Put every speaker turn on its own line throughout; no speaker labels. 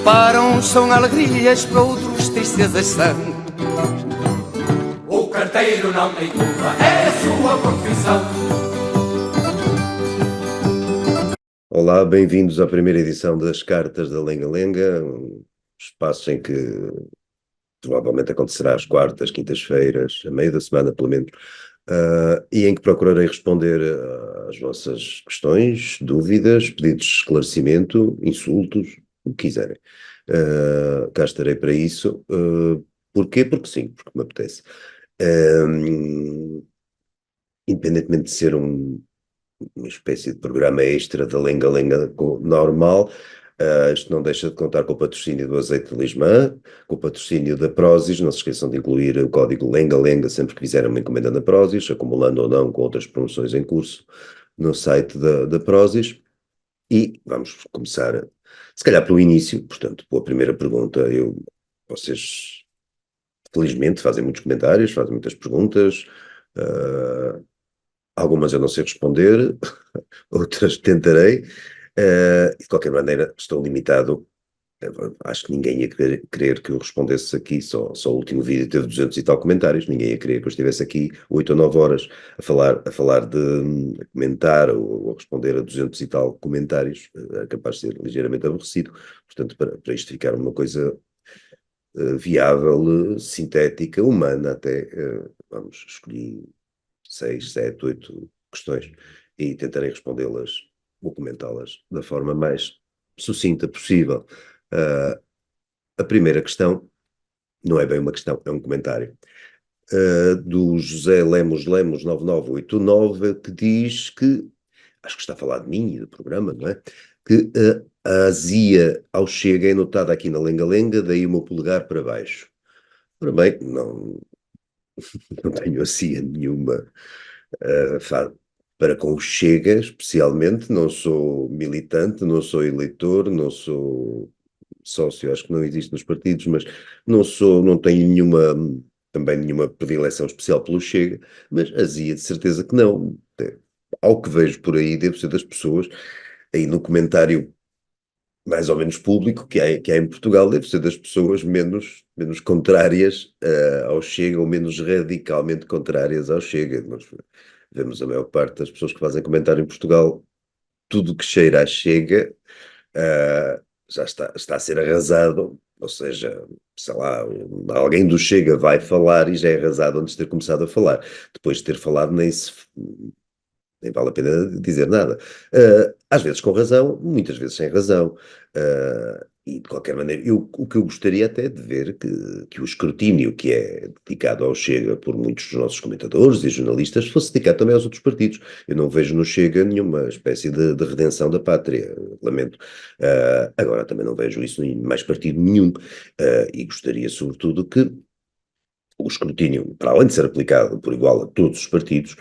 Para uns são alegrias, para outros tristezas são.
O carteiro não tem culpa, é a sua profissão.
Olá, bem-vindos à primeira edição das Cartas da Lenga-Lenga, um espaço em que provavelmente acontecerá às quartas, quintas-feiras, a meio da semana pelo menos, e em que procurarei responder às vossas questões, dúvidas, pedidos de esclarecimento, insultos, o que quiserem. Cá estarei para isso. Porquê? Porque sim, porque me apetece. Independentemente de ser uma espécie de programa extra da Lenga-Lenga normal, isto não deixa de contar com o patrocínio do Azeite de Lismã, com o patrocínio da Prozis. Não se esqueçam de incluir o código Lenga-Lenga sempre que fizerem uma encomenda na Prozis, acumulando ou não com outras promoções em curso no site da Prozis. E vamos começar, se calhar pelo início, portanto, pela primeira pergunta. Vocês felizmente fazem muitos comentários, fazem muitas perguntas, algumas eu não sei responder, outras tentarei. De qualquer maneira, estou limitado. Acho que ninguém ia querer que eu respondesse aqui, só o último vídeo teve 200 e tal comentários, ninguém ia querer que eu estivesse aqui 8 ou 9 horas a falar a comentar ou a responder a 200 e tal comentários. É capaz de ser ligeiramente aborrecido. Portanto, para isto ficar uma coisa viável, sintética, humana até, escolhi 6, 7, 8 questões e tentarei respondê-las ou comentá-las da forma mais sucinta possível. A primeira questão não é bem uma questão, é um comentário do José Lemos 9989, que diz que, acho que está a falar de mim e do programa, não é? Que a azia ao Chega é notada aqui na Lenga-Lenga, daí o meu polegar para baixo. Ora bem, não tenho azia nenhuma para com o Chega, especialmente. Não sou militante, não sou eleitor, não sou sócio, acho que não existe nos partidos, mas não tenho também nenhuma predileção especial pelo Chega, mas azia de certeza que não. Ao que vejo por aí, devo ser das pessoas, aí no comentário mais ou menos público que há em Portugal, deve ser das pessoas menos contrárias ao Chega, ou menos radicalmente contrárias ao Chega. Nós vemos a maior parte das pessoas que fazem comentário em Portugal, tudo que cheira a Chega já está a ser arrasado, ou seja, sei lá, alguém do Chega vai falar e já é arrasado antes de ter começado a falar. Depois de ter falado nem vale a pena dizer nada. Às vezes com razão, muitas vezes sem razão. E de qualquer maneira, o que eu gostaria até de ver que o escrutínio que é dedicado ao Chega por muitos dos nossos comentadores e jornalistas fosse dedicado também aos outros partidos. Eu não vejo no Chega nenhuma espécie de redenção da pátria, lamento. Agora também não vejo isso em mais partido nenhum. E gostaria sobretudo que o escrutínio, para além de ser aplicado por igual a todos os partidos,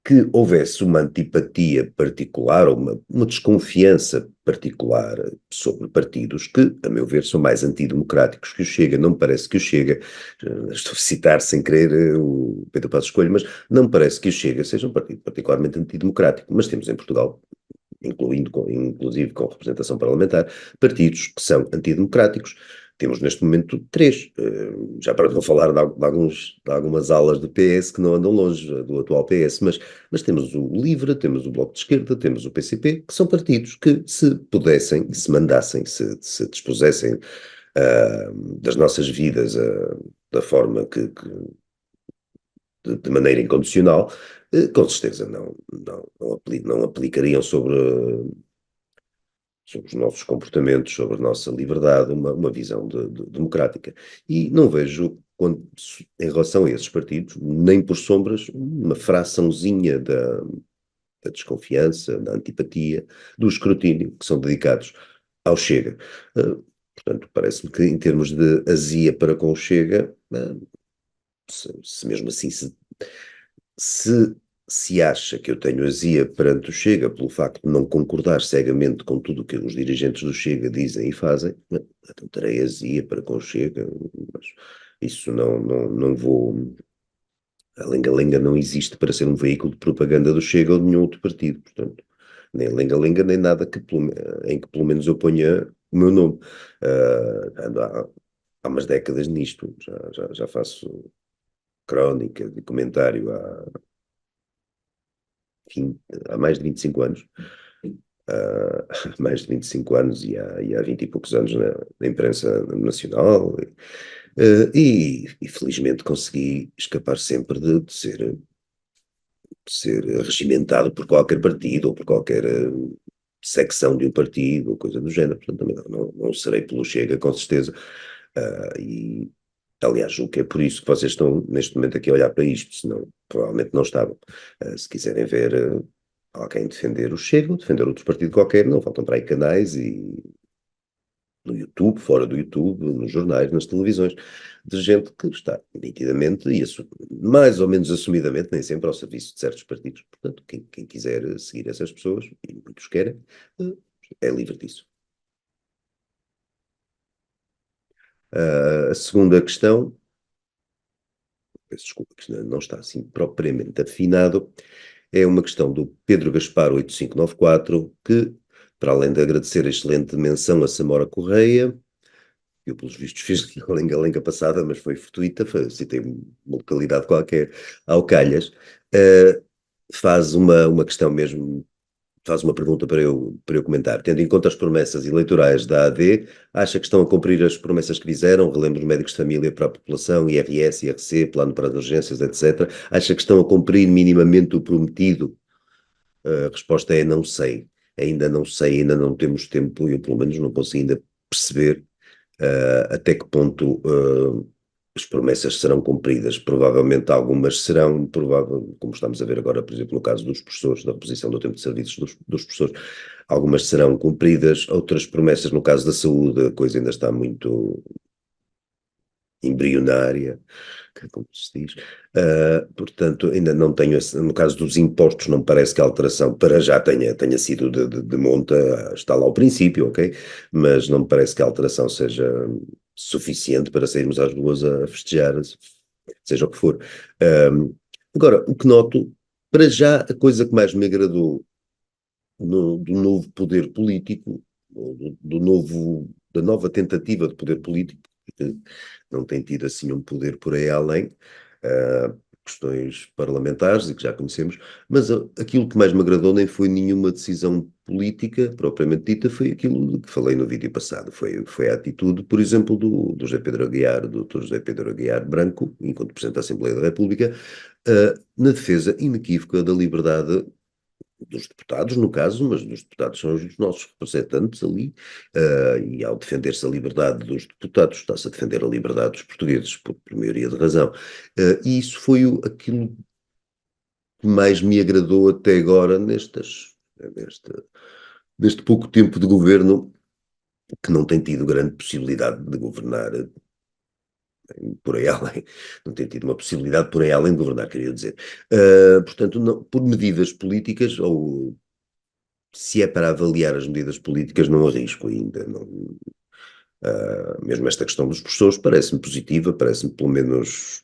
que houvesse uma antipatia particular ou uma desconfiança particular sobre partidos que, a meu ver, são mais antidemocráticos que o Chega. Não me parece que o Chega, estou a citar sem querer o Pedro Passos Coelho, mas não me parece que o Chega seja um partido particularmente antidemocrático, mas temos em Portugal, inclusive com representação parlamentar, partidos que são antidemocráticos. Temos neste momento 3, já para não falar de algumas alas do PS que não andam longe do atual PS, mas temos o LIVRE, temos o Bloco de Esquerda, temos o PCP, que são partidos que, se pudessem, se mandassem, se dispusessem das nossas vidas da forma de maneira incondicional, com certeza não aplicariam sobre os nossos comportamentos, sobre a nossa liberdade, uma visão democrática. E não vejo, em relação a esses partidos, nem por sombras, uma fraçãozinha da desconfiança, da antipatia, do escrutínio que são dedicados ao Chega. Portanto, parece-me que em termos de azia para com o Chega, se mesmo assim se acha que eu tenho azia perante o Chega pelo facto de não concordar cegamente com tudo o que os dirigentes do Chega dizem e fazem, então terei azia para com o Chega, mas isso não vou... A Lenga-Lenga não existe para ser um veículo de propaganda do Chega ou de nenhum outro partido, portanto, nem a Lenga-Lenga nem nada em que pelo menos eu ponha o meu nome. Ando há umas décadas nisto, já faço crónica de comentário há mais de 25 anos. Há mais de 25 anos e há 20 e poucos anos na imprensa nacional. E felizmente consegui escapar sempre de ser regimentado por qualquer partido ou por qualquer secção de um partido ou coisa do género. Portanto, também não serei pelo Chega, com certeza. E, aliás, julgo que é por isso que vocês estão neste momento aqui a olhar para isto, senão provavelmente não estavam. Se quiserem ver alguém defender o Chega ou defender outro partido qualquer, não faltam para aí canais e no YouTube, fora do YouTube, nos jornais, nas televisões, de gente que está nitidamente e mais ou menos assumidamente, nem sempre ao serviço de certos partidos. Portanto, quem quiser seguir essas pessoas, e muitos querem, é livre disso. A segunda questão, peço desculpa que isto não está assim propriamente afinado, é uma questão do Pedro Gaspar 8594, que, para além de agradecer a excelente menção a Samora Correia, eu, pelos vistos, fiz a lenga-lenga passada, mas foi fortuita, citei uma localidade qualquer, ao calhas, faz uma questão mesmo, faz uma pergunta para eu comentar. Tendo em conta as promessas eleitorais da AD, acha que estão a cumprir as promessas que fizeram, relembro os médicos de família para a população, IRS, IRC, plano para as urgências, etc. Acha que estão a cumprir minimamente o prometido? A resposta é não sei. Ainda não sei, ainda não temos tempo, eu pelo menos não consigo ainda perceber até que ponto as promessas serão cumpridas. Provavelmente algumas serão, como estamos a ver agora, por exemplo, no caso dos professores, da reposição do tempo de serviços dos professores, algumas serão cumpridas, outras promessas, no caso da saúde, a coisa ainda está muito embrionária, como se diz. Portanto, ainda não tenho, no caso dos impostos, não parece que a alteração para já tenha sido de monta, está lá ao princípio, ok? Mas não me parece que a alteração seja suficiente para sairmos às ruas a festejar, seja o que for. Agora, o que noto, para já, a coisa que mais me agradou do novo poder político, da nova tentativa de poder político, porque não tem tido assim um poder por aí além, questões parlamentares e que já conhecemos, mas aquilo que mais me agradou nem foi nenhuma decisão política propriamente dita, foi aquilo de que falei no vídeo passado, foi a atitude, por exemplo, do José Pedro Aguiar, do Dr. José Pedro Aguiar Branco, enquanto Presidente da Assembleia da República, na defesa inequívoca da liberdade dos deputados, no caso, mas os deputados são os nossos representantes ali, e ao defender-se a liberdade dos deputados, está-se a defender a liberdade dos portugueses, por maioria de razão. E isso foi aquilo que mais me agradou até agora neste pouco tempo de governo, que não tem tido grande possibilidade de governar por aí além, não tem tido uma possibilidade por aí além de governar, queria dizer. Portanto, não, por medidas políticas, ou se é para avaliar as medidas políticas, não arrisco ainda. Não, mesmo esta questão dos professores parece-me positiva, parece-me pelo menos,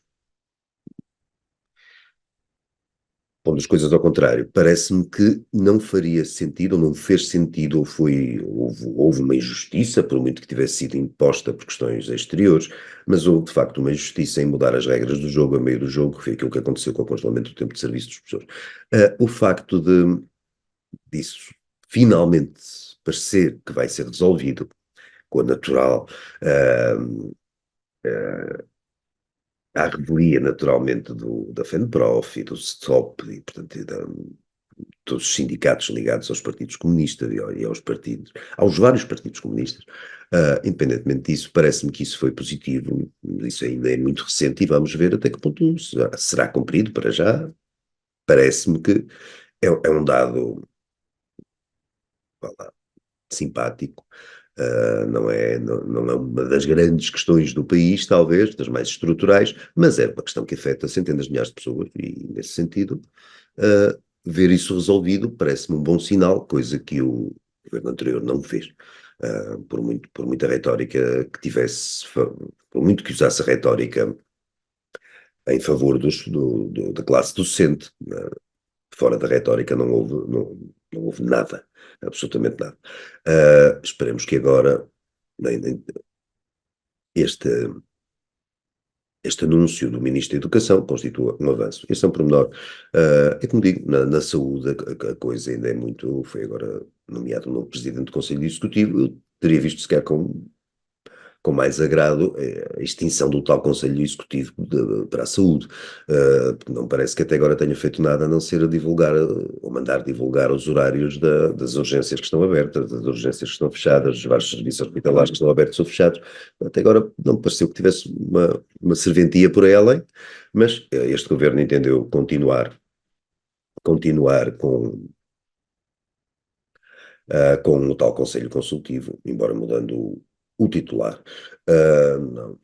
pondo as coisas ao contrário, parece-me que não faria sentido, ou não fez sentido, houve uma injustiça, por muito que tivesse sido imposta por questões exteriores, mas houve de facto uma injustiça em mudar as regras do jogo a meio do jogo, que foi aquilo que aconteceu com o congelamento do tempo de serviço dos professores. O facto disso finalmente parecer que vai ser resolvido com a natural, à revelia naturalmente da FENPROF e do STOP, e portanto todos os sindicatos ligados aos partidos comunistas e aos vários partidos comunistas. Independentemente disso, parece-me que isso foi positivo, isso ainda é muito recente e vamos ver até que ponto será cumprido. Para já, parece-me que é um dado, vá lá, simpático. Não é uma das grandes questões do país, talvez, das mais estruturais, mas é uma questão que afeta centenas de milhares de pessoas e, nesse sentido, ver isso resolvido parece-me um bom sinal, coisa que o governo anterior não fez. Por muita retórica que tivesse, por muito que usasse a retórica em favor da classe docente, fora da retórica não houve nada. absolutamente nada. Esperemos que agora este, este anúncio do Ministro da Educação constitua um avanço. Este é um pormenor. É como digo, na saúde a coisa ainda é muito. Foi agora nomeado um novo Presidente do Conselho Executivo. Eu teria visto sequer com mais agrado a extinção do tal Conselho Executivo para a Saúde, porque não parece que até agora tenha feito nada a não ser a divulgar, ou mandar divulgar os horários das urgências que estão abertas, das urgências que estão fechadas, dos vários serviços hospitalares que estão abertos ou fechados. Até agora não pareceu que tivesse uma serventia por aí além, mas este governo entendeu continuar com o tal Conselho Consultivo, embora mudando o titular. Não,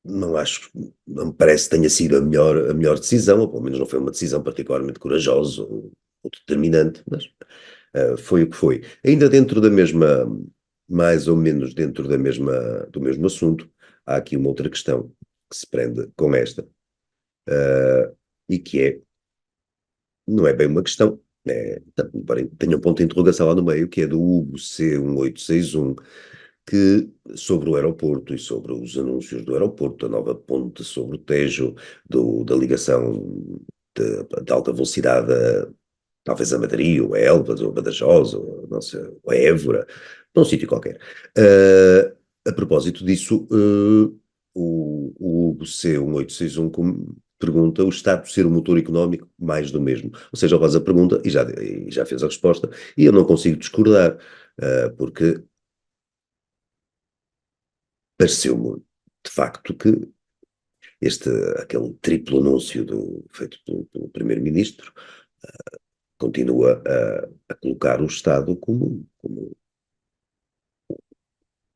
não acho, não me parece que tenha sido a melhor decisão, ou pelo menos não foi uma decisão particularmente corajosa ou determinante, mas foi o que foi. Ainda dentro da mesma, mais ou menos dentro do mesmo assunto, há aqui uma outra questão que se prende com esta, e que não é bem uma questão, tem um ponto de interrogação lá no meio, que é do Hugo C1861, que sobre o aeroporto e sobre os anúncios do aeroporto, a nova ponte sobre o Tejo, da ligação de alta velocidade, talvez a Madrid, ou a Elvas, ou a Badajoz, ou, não sei, ou a Évora, num sítio qualquer. A propósito disso, o Hugo C1861 pergunta o Estado ser o motor económico mais do mesmo. Ou seja, ele faz a pergunta e já fez a resposta, e eu não consigo discordar, porque pareceu-me, de facto, que aquele triplo anúncio feito pelo Primeiro-Ministro continua a colocar o Estado como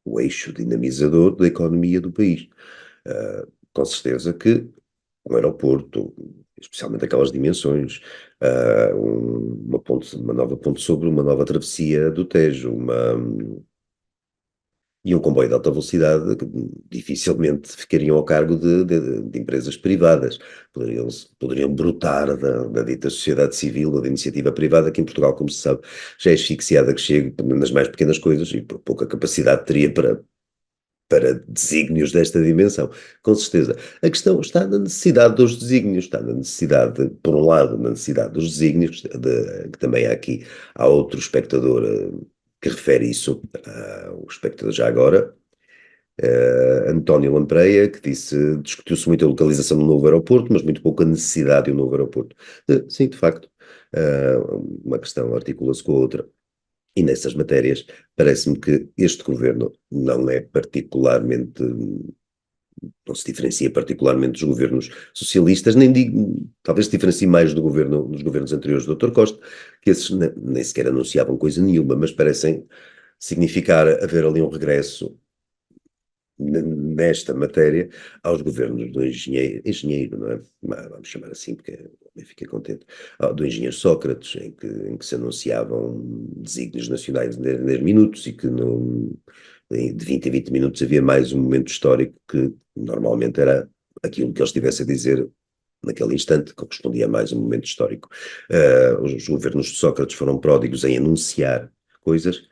o eixo dinamizador da economia do país. Com certeza que um aeroporto, especialmente aquelas dimensões, uma nova ponte sobre uma nova travessia do Tejo, e um comboio de alta velocidade que dificilmente ficariam ao cargo de empresas privadas. Poderiam brotar da dita sociedade civil ou da iniciativa privada, que em Portugal, como se sabe, já é asfixiada que chega nas mais pequenas coisas e por pouca capacidade teria para desígnios desta dimensão. Com certeza. A questão está na necessidade dos desígnios, está na necessidade, por um lado, na necessidade dos desígnios, que também há outro espectador que refere isso, o espectador já agora, António Lampreia, que discutiu-se muito a localização do novo aeroporto, mas muito pouco a necessidade de um novo aeroporto. Sim, de facto, uma questão articula-se com a outra. E nessas matérias, parece-me que este governo não é particularmente, não se diferencia particularmente dos governos socialistas, nem digo, talvez se diferencie mais dos governos anteriores do Dr. Costa, que esses nem sequer anunciavam coisa nenhuma, mas parecem significar haver ali um regresso nesta matéria aos governos do engenheiro, não é? Vamos chamar assim, porque eu fiquei contente, do engenheiro Sócrates, em que se anunciavam desígnios nacionais em 10 minutos e que de 20 a 20 minutos havia mais um momento histórico que normalmente era aquilo que eles tivessem a dizer naquele instante, que correspondia a mais um momento histórico. Os governos de Sócrates foram pródigos em anunciar coisas,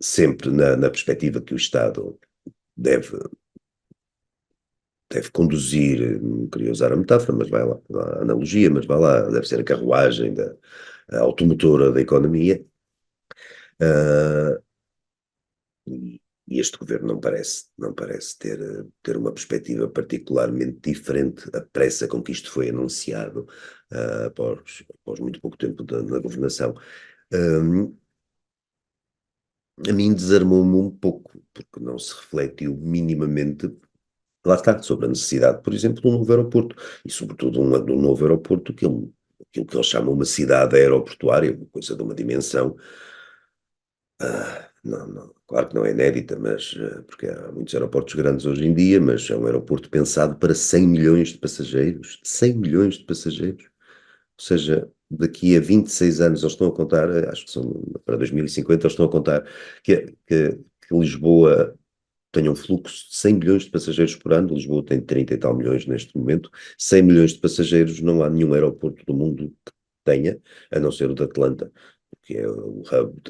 sempre na perspectiva que o Estado deve conduzir, não queria usar a metáfora, mas vai lá, a analogia, mas vai lá, deve ser a carruagem a automotora da economia, e este governo não parece ter uma perspectiva particularmente diferente, a pressa com que isto foi anunciado, após muito pouco tempo na governação. A mim desarmou-me um pouco, porque não se refletiu minimamente, lá está, sobre a necessidade, por exemplo, de um novo aeroporto, e sobretudo de um novo aeroporto, aquilo que eles chamam uma cidade aeroportuária, uma coisa de uma dimensão, claro que não é inédita, mas, porque há muitos aeroportos grandes hoje em dia, mas é um aeroporto pensado para 100 milhões de passageiros, 100 milhões de passageiros, ou seja, daqui a 26 anos eles estão a contar, acho que são para 2050, eles estão a contar que Lisboa tenha um fluxo de 100 milhões de passageiros por ano. Lisboa tem 30 e tal milhões neste momento. 100 milhões de passageiros, não há nenhum aeroporto do mundo tenha, a não ser o de Atlanta, que é o hub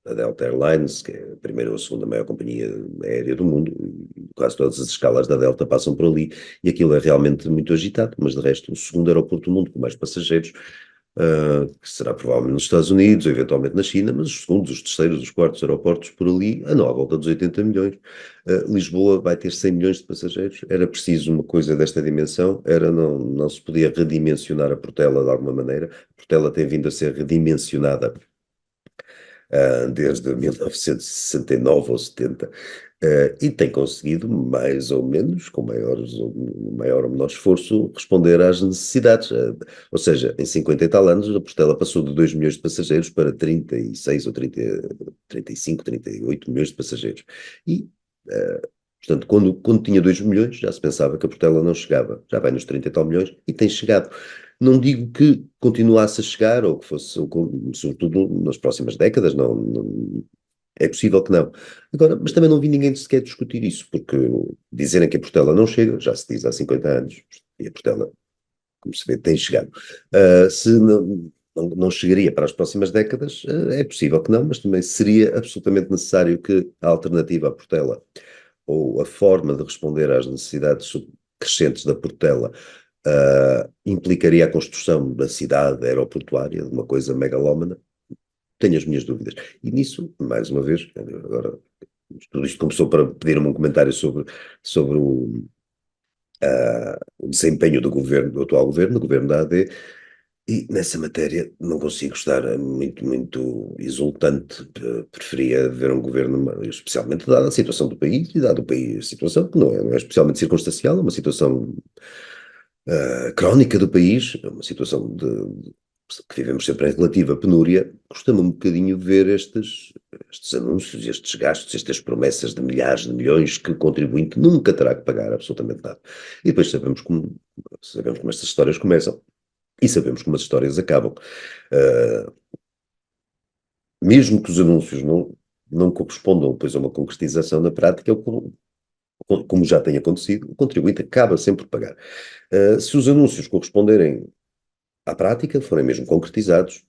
da Delta Airlines, que é a primeira ou a segunda maior companhia aérea do mundo, e quase todas as escalas da Delta passam por ali, e aquilo é realmente muito agitado, mas de resto o segundo aeroporto do mundo com mais passageiros, que será provavelmente nos Estados Unidos, ou eventualmente na China, mas os segundos, os terceiros, os quartos aeroportos por ali, andam à volta dos 80 milhões. Lisboa vai ter 100 milhões de passageiros, era preciso uma coisa desta dimensão, não se podia redimensionar a Portela de alguma maneira. A Portela tem vindo a ser redimensionada desde 1969 ou 70, e tem conseguido, mais ou menos, com maior ou menor esforço, responder às necessidades. Ou seja, em 50 e tal anos, a Portela passou de 2 milhões de passageiros para 36 ou 30, 35, 38 milhões de passageiros. E, portanto, quando tinha 2 milhões, já se pensava que a Portela não chegava. Já vai nos 30 e tal milhões e tem chegado. Não digo que continuasse a chegar, ou que fosse, sobretudo nas próximas décadas, é possível que não. Agora, mas também não vi ninguém sequer discutir isso, porque dizerem que a Portela não chega, já se diz há 50 anos, e a Portela, como se vê, tem chegado. Se não chegaria para as próximas décadas, é possível que não, mas também seria absolutamente necessário que a alternativa à Portela, ou a forma de responder às necessidades crescentes da Portela, implicaria a construção da cidade aeroportuária, de uma coisa megalómana. Tenho as minhas dúvidas. E nisso, mais uma vez, agora, tudo isto começou para pedir-me um comentário sobre o desempenho do atual governo, do governo da AD, e nessa matéria não consigo estar muito exultante. Preferia ver um governo, especialmente dada a situação do país, e dado o país, a situação que não é especialmente circunstancial, é uma situação crónica do país, é uma situação que vivemos sempre em relativa penúria. Custa-me um bocadinho ver estes anúncios, estes gastos, estas promessas de milhares de milhões que o contribuinte nunca terá que pagar absolutamente nada. E depois sabemos como estas histórias começam e sabemos como as histórias acabam. Uh, Mesmo que os anúncios não correspondam depois a uma concretização na prática, como já tem acontecido, o contribuinte acaba sempre por pagar. Se os anúncios corresponderem à prática, forem mesmo concretizados,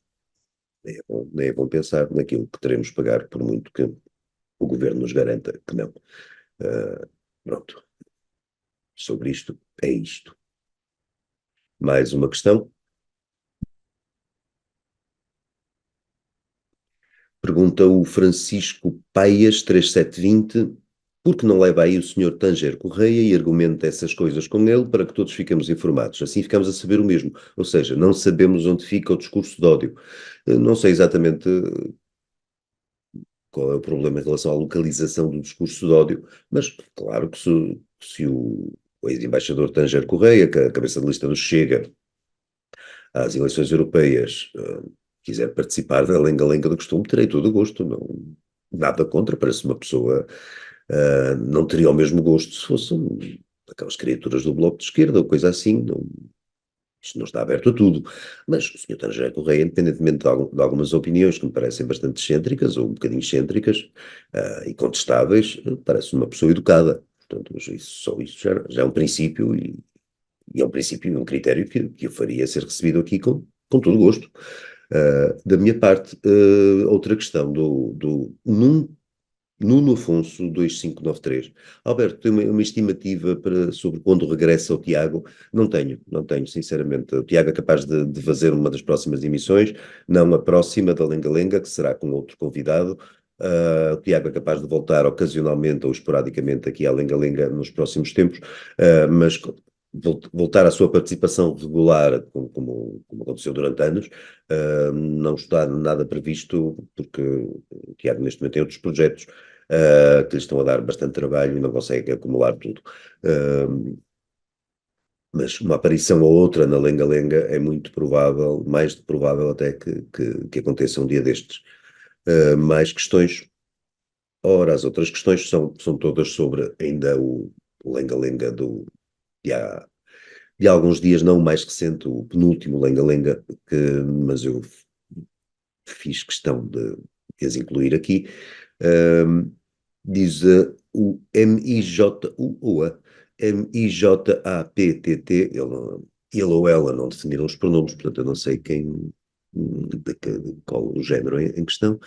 nem é bom pensar naquilo que teremos de pagar, por muito que o governo nos garanta que não. Pronto. Sobre isto, é isto. Mais uma questão. Pergunta o Francisco Paias 3720, por que não leva aí o senhor Tanger Correia e argumenta essas coisas com ele para que todos fiquemos informados? Assim ficamos a saber o mesmo. Ou seja, não sabemos onde fica o discurso de ódio. Não sei exatamente qual é o problema em relação à localização do discurso de ódio, mas claro que se o ex-embaixador Tanger Correia, que é a cabeça de lista do Chega às eleições europeias, quiser participar da lenga-lenga do costume, terei todo o gosto, nada contra, parece uma pessoa, não teria o mesmo gosto se fossem aquelas criaturas do Bloco de Esquerda ou coisa assim, isto não está aberto a tudo, mas o Sr. Tanger Correia, independentemente de algumas opiniões que me parecem bastante excêntricas ou um bocadinho excêntricas e contestáveis, parece uma pessoa educada. Portanto, só isso já é um princípio e é um princípio e um critério que eu faria ser recebido aqui com todo o gosto. Da minha parte, outra questão do Nuno Afonso 2593. Alberto, tem uma estimativa sobre quando regressa o Tiago? Não tenho, sinceramente. O Tiago é capaz de fazer uma das próximas emissões, não a próxima da Lenga-Lenga, que será com outro convidado. O Tiago é capaz de voltar ocasionalmente ou esporadicamente aqui à Lenga-Lenga nos próximos tempos, mas voltar à sua participação regular, como aconteceu durante anos, não está nada previsto, porque o Tiago neste momento tem outros projetos que lhe estão a dar bastante trabalho e não consegue acumular tudo. Mas uma aparição ou outra na Lenga-Lenga é muito provável, mais de provável até que aconteça um dia destes. Mais questões. Ora, as outras questões são todas sobre ainda o Lenga-Lenga de há, de há alguns dias, não o mais recente, o penúltimo Lenga-Lenga, mas eu fiz questão de as incluir aqui. Diz o MIJAPTT, ele ele ou ela não definiram os pronomes, portanto eu não sei qual o género em questão,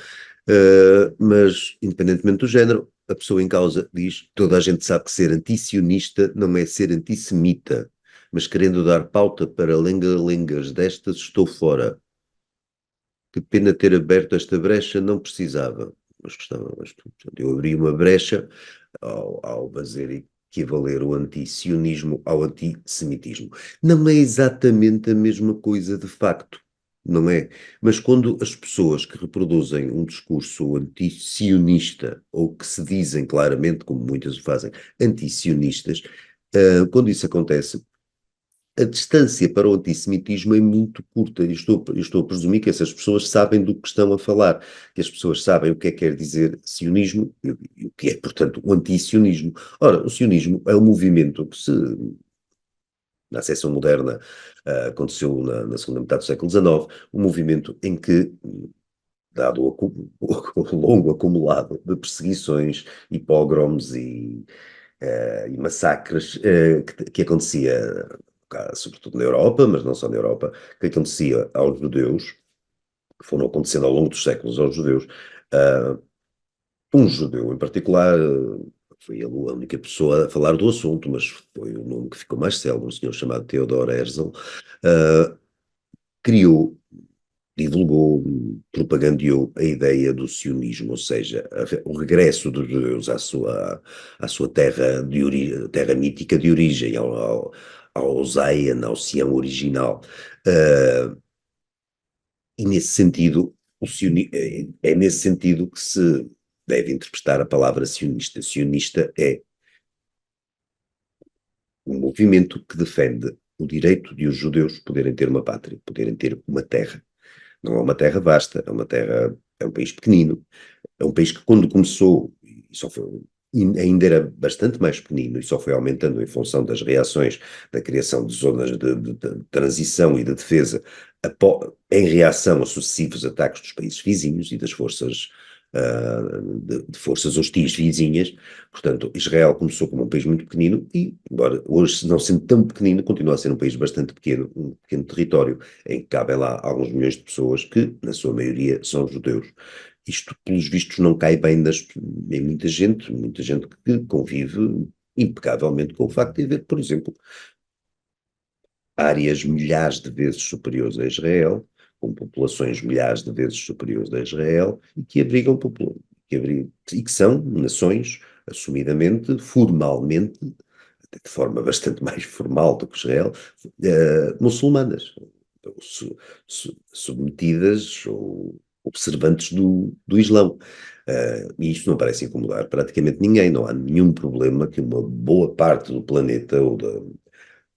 mas independentemente do género, a pessoa em causa diz, toda a gente sabe que ser antisionista não é ser antissemita, mas querendo dar pauta para lenga-lengas destas, estou fora. Que pena ter aberto esta brecha, não precisava. Mas gostava, portanto, eu abri uma brecha ao fazer equivaler o anti-sionismo ao antissemitismo. Não é exatamente a mesma coisa de facto, não é? Mas quando as pessoas que reproduzem um discurso anti-sionista, ou que se dizem claramente, como muitas o fazem, anti-sionistas, quando isso acontece, a distância para o antissemitismo é muito curta. Eu estou a presumir que essas pessoas sabem do que estão a falar, que as pessoas sabem o que é que quer dizer sionismo e o que é, portanto, o anti-sionismo. Ora, o sionismo é um movimento que na acessão moderna, aconteceu na segunda metade do século XIX, um movimento em que, dado o longo acumulado de perseguições e pogroms e massacres que acontecia, sobretudo na Europa, mas não só na Europa, que acontecia aos judeus, que foram acontecendo ao longo dos séculos aos judeus. Uh, um judeu em particular, foi ele a única pessoa a falar do assunto, mas foi o nome que ficou mais célebre, um senhor chamado Theodor Herzl, criou, divulgou, propagandeou a ideia do sionismo, ou seja, o regresso dos judeus à sua terra mítica de origem, ao Zion, ao Sião original. E nesse sentido, é nesse sentido que se deve interpretar a palavra sionista. Sionista é um movimento que defende o direito de os judeus poderem ter uma pátria, poderem ter uma terra. Não é uma terra vasta, é um país pequenino, é um país que quando começou, e só foi, ainda era bastante mais pequenino e só foi aumentando em função das reações da criação de zonas de transição e de defesa em reação a sucessivos ataques dos países vizinhos e das forças de forças hostis vizinhas. Portanto, Israel começou como um país muito pequenino e, embora hoje não sendo tão pequenino, continua a ser um país bastante pequeno, um pequeno território em que cabem lá alguns milhões de pessoas que, na sua maioria, são judeus. Isto, pelos vistos, não cai bem em muita gente que convive impecavelmente com o facto de haver, por exemplo, áreas milhares de vezes superiores a Israel, com populações milhares de vezes superiores a Israel, e que e que são nações assumidamente, formalmente, de forma bastante mais formal do que Israel, muçulmanas, submetidas ou observantes do Islão. E isto não parece incomodar praticamente ninguém, não há nenhum problema que uma boa parte do planeta ou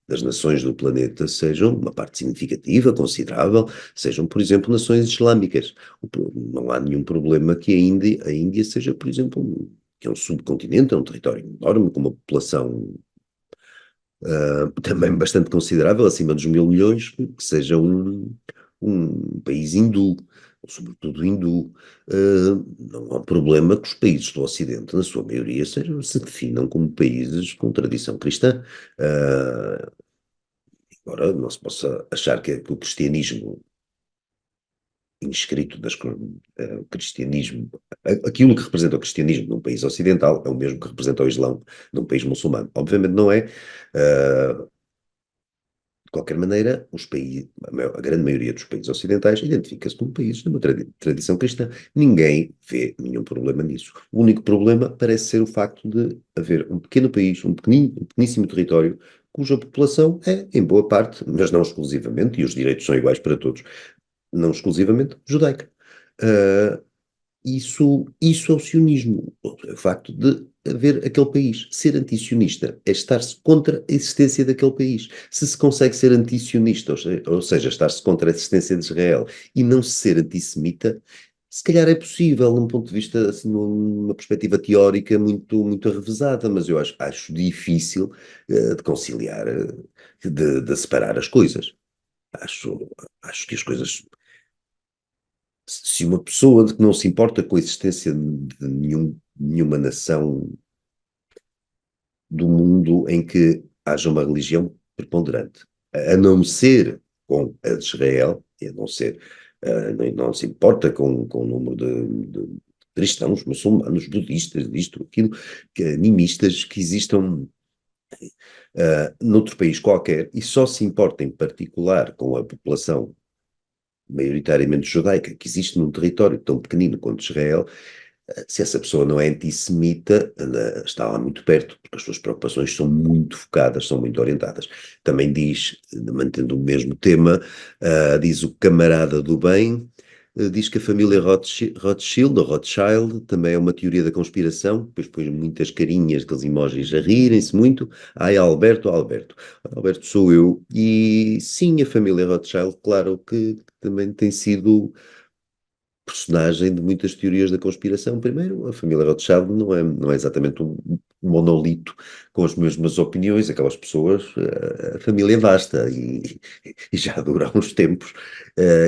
das nações do planeta sejam uma parte significativa, considerável, sejam, por exemplo, nações islâmicas. Não há nenhum problema que a Índia seja, por exemplo, que é um subcontinente, é um território enorme, com uma população também bastante considerável, acima dos 1.000 milhões, que seja um país hindu, ou sobretudo hindu. Não há um problema que os países do Ocidente, na sua maioria, se definam como países com tradição cristã. Embora não se possa achar que o cristianismo inscrito o cristianismo, aquilo que representa o cristianismo num país ocidental é o mesmo que representa o Islão num país muçulmano. Obviamente não é. De qualquer maneira, a grande maioria dos países ocidentais identifica-se como países de uma tradição cristã. Ninguém vê nenhum problema nisso. O único problema parece ser o facto de haver um pequeno país, um pequeníssimo território, cuja população é, em boa parte, mas não exclusivamente, e os direitos são iguais para todos, não exclusivamente judaica. Uh, isso é o sionismo. O facto de haver aquele país. Ser antisionista é estar-se contra a existência daquele país. Se se consegue ser antisionista, ou seja, estar-se contra a existência de Israel e não ser antissemita, se calhar é possível, num ponto de vista, assim, numa perspectiva teórica muito, muito arrevesada, mas eu acho difícil de conciliar, de separar as coisas. Acho, acho que as coisas, se uma pessoa que não se importa com a existência de nenhuma nação do mundo em que haja uma religião preponderante, a não ser com a de Israel, e a não ser, não se importa com o número de cristãos, muçulmanos, budistas, disto, aquilo, animistas que existam noutro país qualquer, e só se importa em particular com a população maioritariamente judaica que existe num território tão pequenino quanto Israel, se essa pessoa não é antissemita, está lá muito perto, porque as suas preocupações são muito focadas, são muito orientadas. Também diz, mantendo o mesmo tema, diz o camarada do bem, diz que a família Rothschild, ou Rothschild, também é uma teoria da conspiração, depois põe muitas carinhas, aqueles emojis a rirem-se muito. Ai, Alberto, Alberto. Alberto sou eu. E sim, a família Rothschild, claro que também tem sido personagem de muitas teorias da conspiração. Primeiro, a família Rothschild não é exatamente um monolito com as mesmas opiniões, aquelas pessoas, a família é vasta e já dura há uns tempos,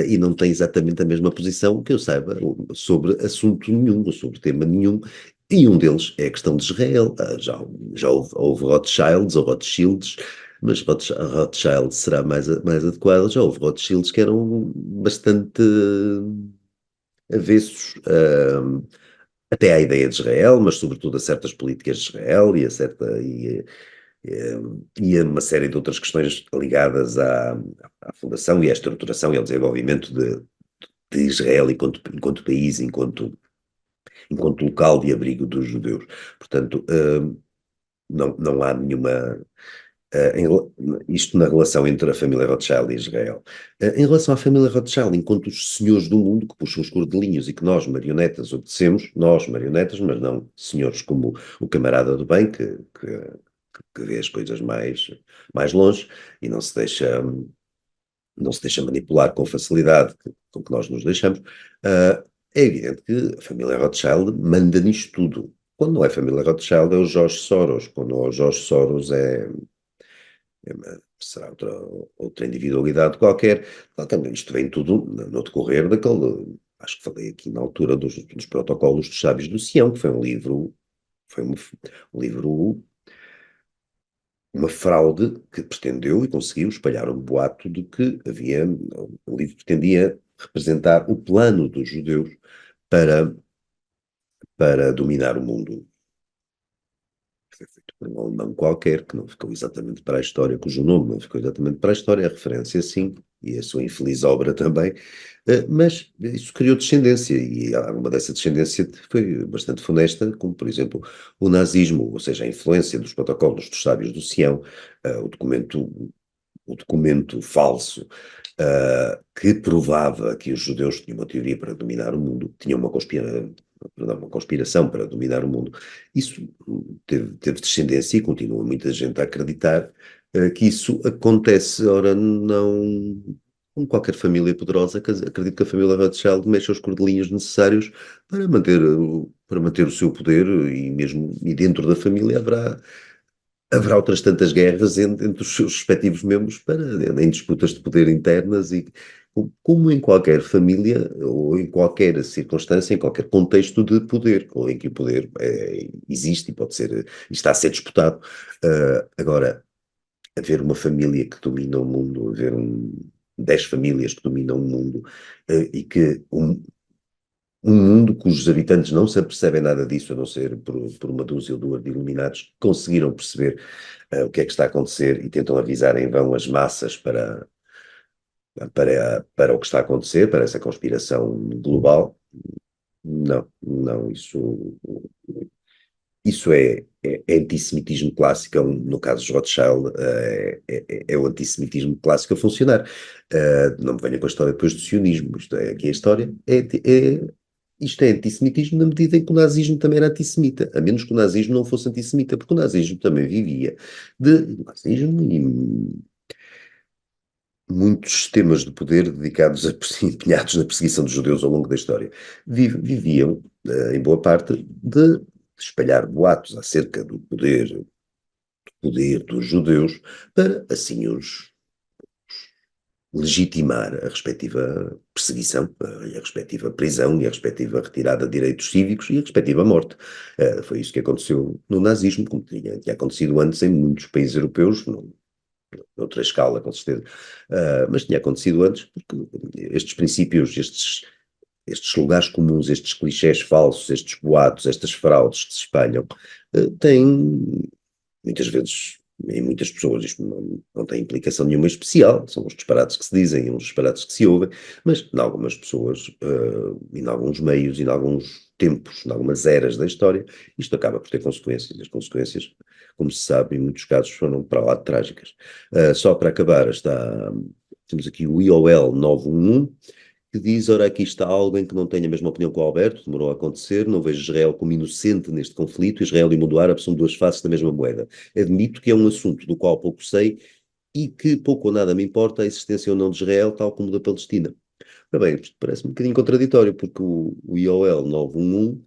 e não tem exatamente a mesma posição que eu saiba sobre assunto nenhum, sobre tema nenhum, e um deles é a questão de Israel. Já houve Rothschilds ou Rothschilds, mas Rothschild será mais adequado. Já houve Rothschilds que eram bastante avessos até à ideia de Israel, mas sobretudo a certas políticas de Israel e a uma série de outras questões ligadas à fundação e à estruturação e ao desenvolvimento de Israel enquanto país, enquanto local de abrigo dos judeus. Portanto, não há nenhuma isto na relação entre a família Rothschild e Israel. Em relação à família Rothschild, enquanto os senhores do mundo que puxam os cordelinhos e que nós, marionetas, obedecemos, nós, marionetas, mas não senhores como o camarada do bem, que vê as coisas mais longe e não se deixa manipular com facilidade com que nós nos deixamos, é evidente que a família Rothschild manda nisto tudo. Quando não é a família Rothschild, é o Jorge Soros. Quando é o Jorge Soros, será outra individualidade qualquer. Isto vem tudo no decorrer daquele, acho que falei aqui na altura dos protocolos dos sábios do Sião, que foi um livro, uma fraude que pretendeu e conseguiu espalhar um boato de que o livro pretendia representar o plano dos judeus para, para dominar o mundo. Foi feito por um alemão qualquer, que não ficou exatamente para a história, cujo nome não ficou exatamente para a história, a referência sim, e a sua infeliz obra também, mas isso criou descendência, e uma dessa descendência foi bastante funesta, como por exemplo o nazismo, ou seja, a influência dos protocolos dos sábios do Sião, o documento falso, que provava que os judeus tinham uma teoria para dominar o mundo, tinham uma conspiração para dominar o mundo. Isso teve descendência e continua muita gente a acreditar que isso acontece. Ora, não. Como qualquer família poderosa, acredito que a família Rothschild mexe os cordelinhos necessários para manter o seu poder e dentro da família haverá outras tantas guerras entre os seus respectivos membros em disputas de poder internas e como em qualquer família ou em qualquer circunstância, em qualquer contexto de poder, ou em que o poder existe e pode ser, e está a ser disputado. Agora, haver uma família que domina o mundo, 10 famílias que dominam o mundo e que um mundo cujos habitantes não se apercebem nada disso, a não ser por uma dúzia ou duas de iluminados, conseguiram perceber o que é que está a acontecer e tentam avisar em vão as massas para o que está a acontecer, para essa conspiração global. Não, não, isso é antissemitismo clássico, no caso de Rothschild, é o antissemitismo clássico a funcionar. Não me venha com a história depois do sionismo, aqui a história isto é antissemitismo na medida em que o nazismo também era antissemita, a menos que o nazismo não fosse antissemita, porque o nazismo também vivia de nazismo e muitos sistemas de poder dedicados empenhados na perseguição dos judeus ao longo da história, viviam, em boa parte, de espalhar boatos acerca do poder dos judeus para, assim, os legitimar a respectiva perseguição, e a respectiva prisão, e a respectiva retirada de direitos cívicos e a respectiva morte. Foi isso que aconteceu no nazismo, como tinha acontecido antes em muitos países europeus, noutra escala, com certeza, mas tinha acontecido antes, porque estes princípios, estes lugares comuns, estes clichés falsos, estes boatos, estas fraudes que se espalham, têm, muitas vezes, em muitas pessoas, isto não tem implicação nenhuma especial, são os disparates que se dizem, os disparates que se ouvem, mas em algumas pessoas, e em alguns meios, e em alguns tempos, em algumas eras da história, isto acaba por ter consequências, e as consequências, como se sabe, em muitos casos foram para lá de trágicas. Só para acabar, temos aqui o IOL 911, que diz, ora, aqui está alguém que não tem a mesma opinião que o Alberto, demorou a acontecer, não vejo Israel como inocente neste conflito, Israel e o mundo árabe são duas faces da mesma moeda. Admito que é um assunto do qual pouco sei e que pouco ou nada me importa a existência ou não de Israel, tal como da Palestina. Ora bem, isto parece um bocadinho contraditório, porque o IOL 911,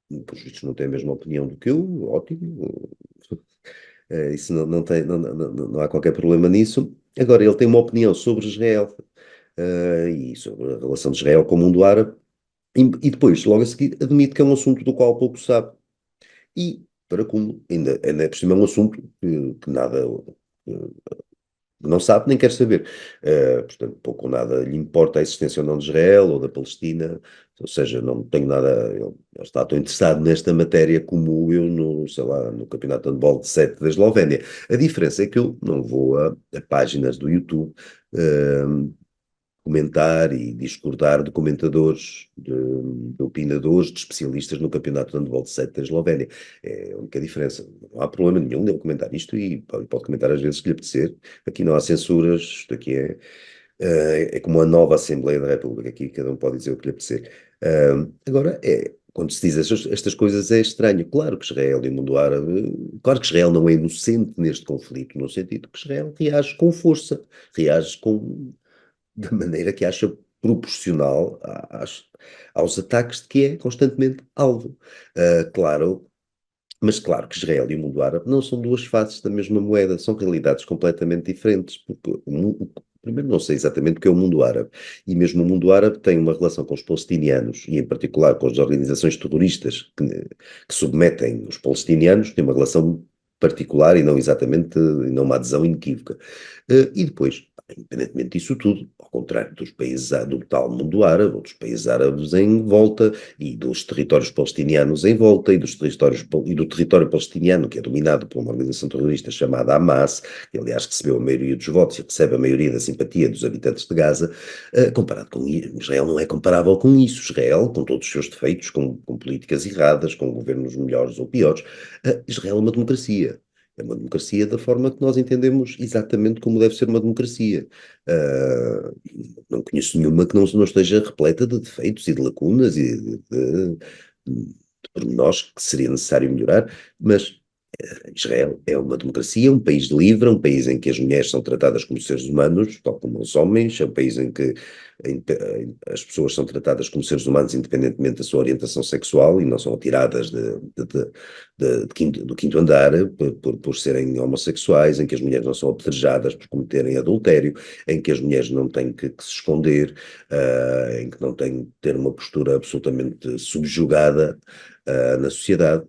pelos vistos, não tem a mesma opinião do que eu, ótimo, isso não há qualquer problema nisso. Agora, ele tem uma opinião sobre Israel, e sobre a relação de Israel com o mundo árabe, e depois, logo a seguir, admite que é um assunto do qual pouco sabe. E, para como, ainda por cima é um assunto que nada, não sabe nem quer saber. Portanto, pouco ou nada lhe importa a existência ou não de Israel ou da Palestina, ou seja, não tenho nada, ele está tão interessado nesta matéria como eu no, sei lá, no campeonato de handball de 7 da Eslovénia. A diferença é que eu não vou a páginas do YouTube, comentar e discordar de comentadores, de opinadores, de especialistas no campeonato de handball de 7 da Eslovénia. É a única diferença. Não há problema nenhum nele comentar isto e pode comentar às vezes que lhe apetecer. Aqui não há censuras, isto aqui é como a nova Assembleia da República, aqui cada um pode dizer o que lhe apetecer. Agora, quando se diz estas coisas é estranho. Claro que Israel e o mundo árabe, claro que Israel não é inocente neste conflito, no sentido que Israel reage com força, reage da maneira que acha proporcional aos ataques de que é constantemente alvo. Claro, mas claro que Israel e o mundo árabe não são duas faces da mesma moeda, são realidades completamente diferentes, porque primeiro não sei exatamente o que é o mundo árabe, e mesmo o mundo árabe tem uma relação com os palestinianos, e em particular com as organizações terroristas que submetem os palestinianos, tem uma relação particular e não exatamente, e não uma adesão inequívoca. E depois, independentemente disso tudo, ao contrário dos países do tal mundo árabe, ou dos países árabes em volta, e dos territórios palestinianos em volta, e do território palestiniano, que é dominado por uma organização terrorista chamada Hamas, que aliás recebeu a maioria dos votos e recebe a maioria da simpatia dos habitantes de Gaza, comparado com Israel não é comparável com isso. Israel, com todos os seus defeitos, com políticas erradas, com governos melhores ou piores, Israel é uma democracia. É uma democracia da forma que nós entendemos exatamente como deve ser uma democracia. Uh, não conheço nenhuma que não esteja repleta de defeitos e de lacunas e de pormenores que seria necessário melhorar, mas Israel é uma democracia, um país livre, um país em que as mulheres são tratadas como seres humanos, tal como os homens, é um país em que as pessoas são tratadas como seres humanos independentemente da sua orientação sexual e não são atiradas do quinto andar por serem homossexuais, em que as mulheres não são apedrejadas por cometerem adultério, em que as mulheres não têm que se esconder, em que não têm que ter uma postura absolutamente subjugada na sociedade.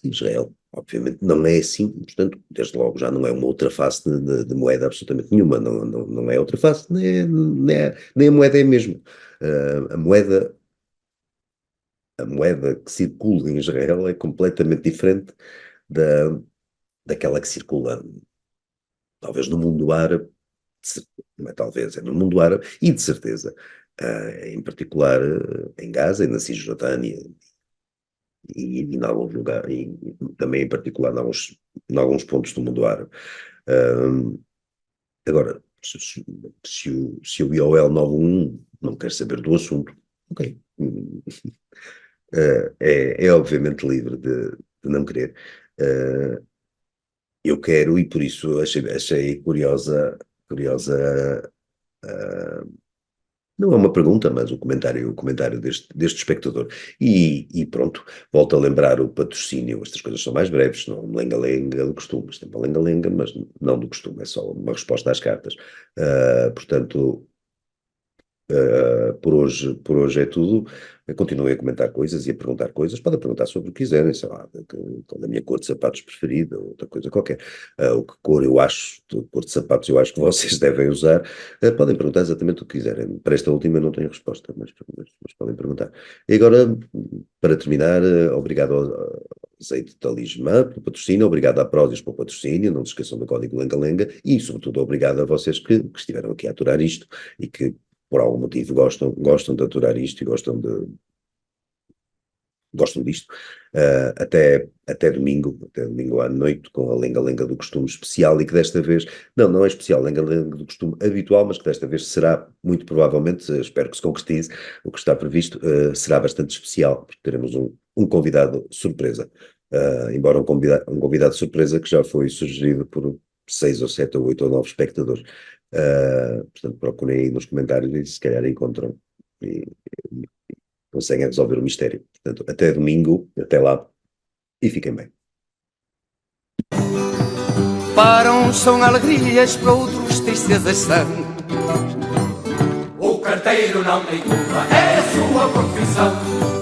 Israel obviamente não é assim, portanto, desde logo já não é uma outra face de moeda absolutamente nenhuma, não é outra face, nem a moeda é a mesma. A moeda que circula em Israel é completamente diferente da, daquela que circula, talvez no mundo árabe, não é talvez, é no mundo árabe, e de certeza, em particular em Gaza e na Cisjordânia, e em alguns lugares, e também em particular em alguns pontos do mundo árabe. Agora, se o IOL 91 não quer saber do assunto, ok. É obviamente livre de não querer. Eu quero e por isso achei curiosa, não é uma pergunta, mas o comentário deste espectador. E pronto, volto a lembrar o patrocínio. Estas coisas são mais breves, não lenga-lenga do costume. Isto é uma lenga-lenga, mas não do costume, é só uma resposta às cartas. Portanto, Por hoje é tudo. Continuem a comentar coisas e a perguntar coisas. Podem perguntar sobre o que quiserem, sei lá, qual é a minha cor de sapatos preferida, ou outra coisa qualquer. O que cor eu acho, de cor de sapatos eu acho que vocês devem usar. Podem perguntar exatamente o que quiserem. Para esta última eu não tenho resposta, mas podem perguntar. E agora, para terminar, obrigado ao Azeite de Talismã pelo patrocínio, obrigado à Prodigy pelo patrocínio, não se esqueçam do código Lenga-Lenga e, sobretudo, obrigado a vocês que estiveram aqui a aturar isto e que por algum motivo gostam de aturar isto e gostam disto, até domingo à noite, com a lenga-lenga do costume especial e que desta vez, não é especial, lenga-lenga do costume habitual, mas que desta vez será, muito provavelmente, espero que se concretize, o que está previsto, será bastante especial, porque teremos um convidado surpresa, embora um convidado surpresa que já foi sugerido por 6 ou 7 ou 8 ou 9 espectadores. Portanto, procurem aí nos comentários e se calhar encontram e conseguem resolver o mistério. Portanto, até domingo, até lá e fiquem bem.
Para uns são alegrias, para outros tristezas são.
O carteiro não tem culpa, é a sua profissão.